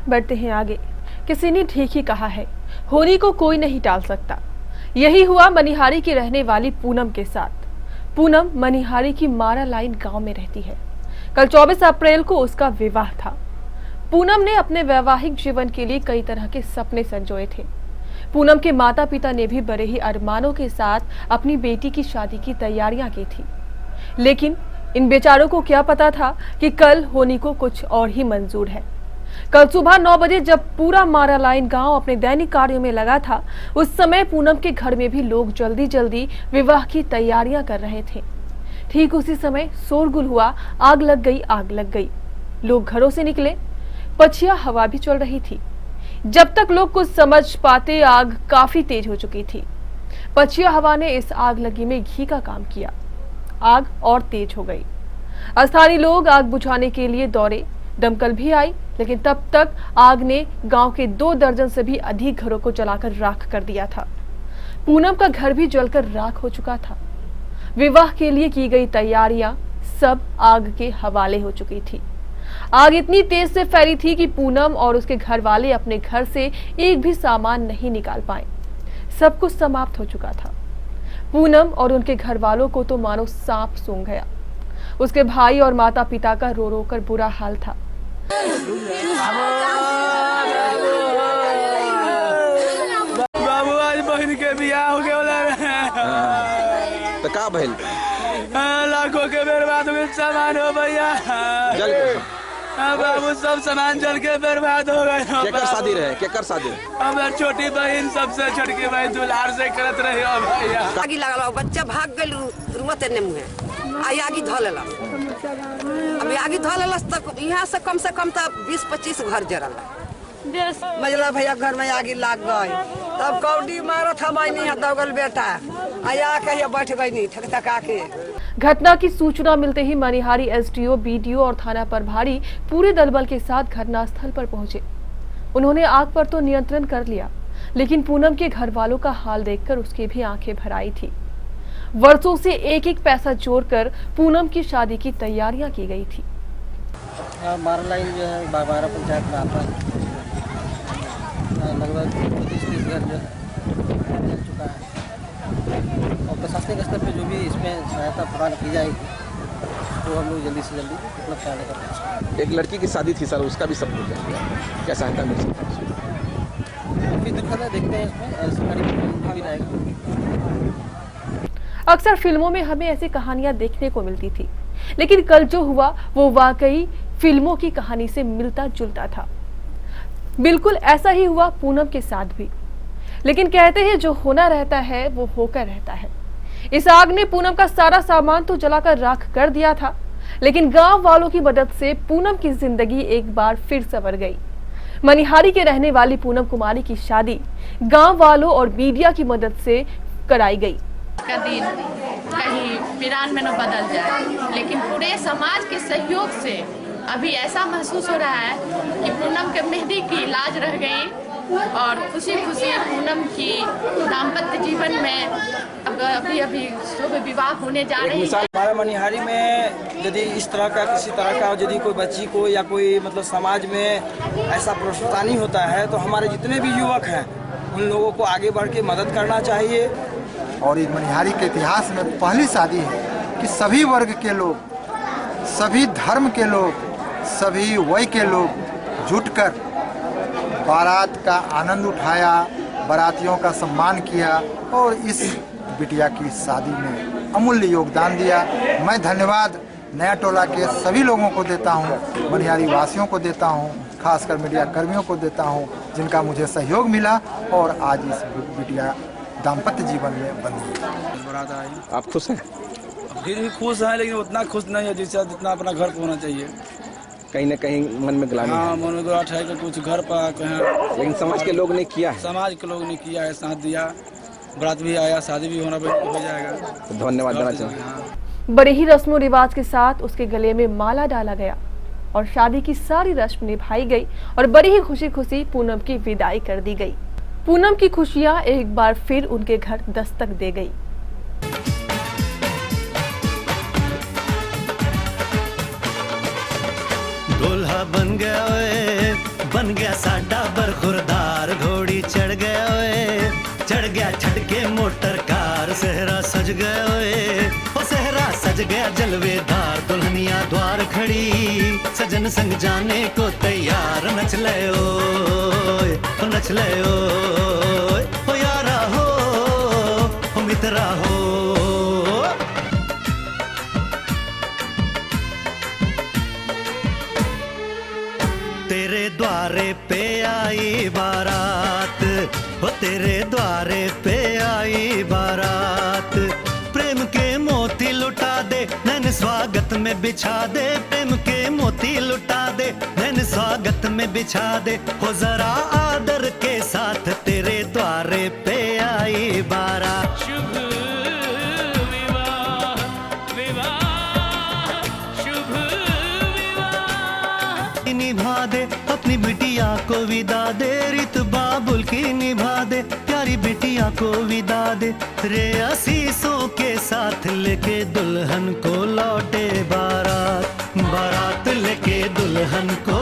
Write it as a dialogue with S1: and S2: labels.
S1: बढ़ते हैं आगे। किसी ने ठीक ही कहा है, होली को कोई नहीं टाल सकता। यही हुआ मनिहारी की रहने वाली पूनम के साथ। पूनम मनिहारी की मारा लाइन गांव में रहती है। कल 24 अप्रैल को उसका विवाह था। पूनम ने अपने वैवाहिक जीवन के लिए कई तरह के सपने संजोए थे। पूनम के माता पिता ने भी बड़े ही अरमानों के साथ अपनी बेटी की शादी की तैयारियां की थी, लेकिन इन बेचारों को क्या पता था कि कल होनी को कुछ और ही मंजूर है। कल सुबह 9 बजे जब पूरा मारा लाइन गांव अपने दैनिक कार्यों में लगा था, उस समय पूनम के घर में भी लोग जल्दी जल्दी विवाह की तैयारियां कर रहे थे। ठीक उसी समय शोरगुल हुआ, आग लग गई, आग लग गई। लोग घरों से निकले, पछिया हवा भी चल रही थी। जब तक लोग कुछ समझ पाते, आग काफी तेज हो चुकी थी। पछिया हवा ने इस आग लगी में घी का काम किया। आग और तेज हो गई। स्थानीय लोग आग बुझाने के लिए दौड़े, दमकल भी आई, लेकिन तब तक आग ने गांव के 2 दर्जन से भी अधिक घरों को जलाकर राख कर दिया था। पूनम का घर भी जलकर राख हो चुका था। विवाह के लिए की गई तैयारियां सब आग के हवाले हो चुकी थी। आग इतनी तेज से फैली थी कि पूनम और उसके घर वाले अपने घर से एक भी सामान नहीं निकाल पाए। सब कुछ समाप्त हो चुका था। पूनम और उनके घर वालों को तो मानो सांप सूंघ गया। उसके भाई और माता पिता का रो रो कर बुरा हाल था।
S2: बाबू आज बहन के बियाह हो गया
S3: तो का बहन
S2: लाखों के बर्बाद हो गए सामान हो भैया। बाबू सब सामान जल के बर्बाद हो गए।
S3: केकर शादी रहे, केकर शादी?
S2: हमार छोटी बहन सबसे छोटकी बहन दुलार से करत रही हो भैया।
S4: आगी लागल, बच्चा भाग गइल रुमत ने मुहे आई आगी ध लेला। अब आगी ध लेलस तक यहाँ से कम त 20-25 घर जरल। मजला भैया घर में आगी लाग गई, तब कौडी मारत हम नहीं दौगल बेटा आया कहिए बैठ गई नहीं ठक ठका के।
S1: घटना की सूचना मिलते ही मनिहारी एसडीओ, बीडीओ और थाना प्रभारी पूरे दलबल के साथ घटनास्थल पर पहुंचे। उन्होंने आग पर तो नियंत्रण कर लिया, लेकिन पूनम के घर वालों का हाल देखकर उसकी भी आंखें भर आई थी। वर्षों से एक एक पैसा जोड़कर पूनम की शादी की तैयारियां की गई थी।
S5: मारा लाइन जो है 12 पंचायत में आता है, लगभग 30 घर जो जल चुका है और प्रशासनिक स्तर पर जो भी इसमें सहायता प्रदान की जाएगी तो हम लोग जल्दी से जल्दी उपलब्ध कराने का प्रयास करेंगे।
S3: एक लड़की की शादी थी सर, उसका भी सब कुछ है, क्या सहायता मिल सकता है?
S5: काफी दुखद है, देखते हैं इसमें सरकारी भी रहेगा।
S1: अक्सर फिल्मों में हमें ऐसी कहानियां देखने को मिलती थी, लेकिन कल जो हुआ वो वाकई फिल्मों की कहानी से मिलता जुलता था। बिल्कुल ऐसा ही हुआ पूनम के साथ भी। लेकिन कहते हैं जो होना रहता है वो होकर रहता है। इस आग ने पूनम का सारा सामान तो जलाकर राख कर दिया था, लेकिन गांव वालों की मदद से पूनम की जिंदगी एक बार फिर संवर गई। मनिहारी के रहने वाली पूनम कुमारी की शादी गांव वालों और मीडिया की मदद से कराई गई।
S6: का दिन कहीं वीरान में न बदल जाए, लेकिन पूरे समाज के सहयोग से अभी ऐसा महसूस हो रहा है कि पूनम के मेहंदी की लाज रह गई और खुशी खुशी पूनम की दाम्पत्य जीवन में अभी शुभ विवाह होने जा रही है।
S5: हमारे मनिहारी में यदि इस तरह का किसी तरह का यदि कोई बच्ची को या कोई मतलब समाज में ऐसा प्रोत्साहन होता है तो हमारे जितने भी युवक हैं उन लोगों को आगे बढ़ के मदद करना चाहिए।
S7: और इस मनिहारी के इतिहास में पहली शादी है कि सभी वर्ग के लोग, सभी धर्म के लोग, सभी वय के लोग जुटकर बारात का आनंद उठाया, बारातियों का सम्मान किया और इस बिटिया की शादी में अमूल्य योगदान दिया। मैं धन्यवाद नया टोला के सभी लोगों को देता हूं, मनिहारी वासियों को देता हूं, खासकर मीडिया कर्मियों को देता हूं जिनका मुझे सहयोग मिला और आज इस बिटिया दाम्पत्य जीवन में बंधी।
S3: आप खुश हैं?
S2: फिर भी खुश हैं, लेकिन उतना खुश नहीं है जितना अपना घर पर होना चाहिए।
S3: कहीं न कहीं मन में ग्लानि
S2: हाँ, मन में ग्लाट है कि कुछ घर पर कहें,
S3: लेकिन समाज के लोग ने किया है।
S2: समाज के लोग ने किया है, साथ दिया, बारात भी आया, शादी भी हो जाएगा।
S3: तो धन्यवाद देना चाहिए।
S1: बड़े ही रस्मों रिवाज के साथ उसके गले में माला डाला गया और शादी की सारी रस्म निभाई गई और बड़ी ही खुशी खुशी पूनम की विदाई कर दी गई। पूनम की खुशियां एक बार फिर उनके घर दस्तक दे गई।
S8: दूल्हा बन गया बन गया साडा बरखुरदार, घोड़ी चढ़ गया ओए, चढ़ गया छटके मोटर कार, सहरा सज गया ओए, ओ सहरा सज गया जलवेदार, दुल्हनिया द्वार खड़ी, सजन संग जाने को तैयार, नच ले ओए, ओ नच ले ओए, ओ यारा हो, ओ मित्रा हो। तेरे द्वारे पे आई बारात, वो तेरे द्वारे पे आई बारात, प्रेम के मोती लुटा दे, नैन स्वागत में बिछा दे, प्रेम के मोती लुटा दे, नैन स्वागत में बिछा दे, हो जरा आदर के साथ तेरे द्वारे पे आई बारात। शुभ विवाह, विवाह, शुभ विवाह, निभा दे अपनी बिटिया को विदा दे, रित बाबुल की निभा दे, प्यारी बिटिया को विदा दे, रे आशीषों के साथ लेके दुल्हन को लौटे बारात, बारात लेके दुल्हन को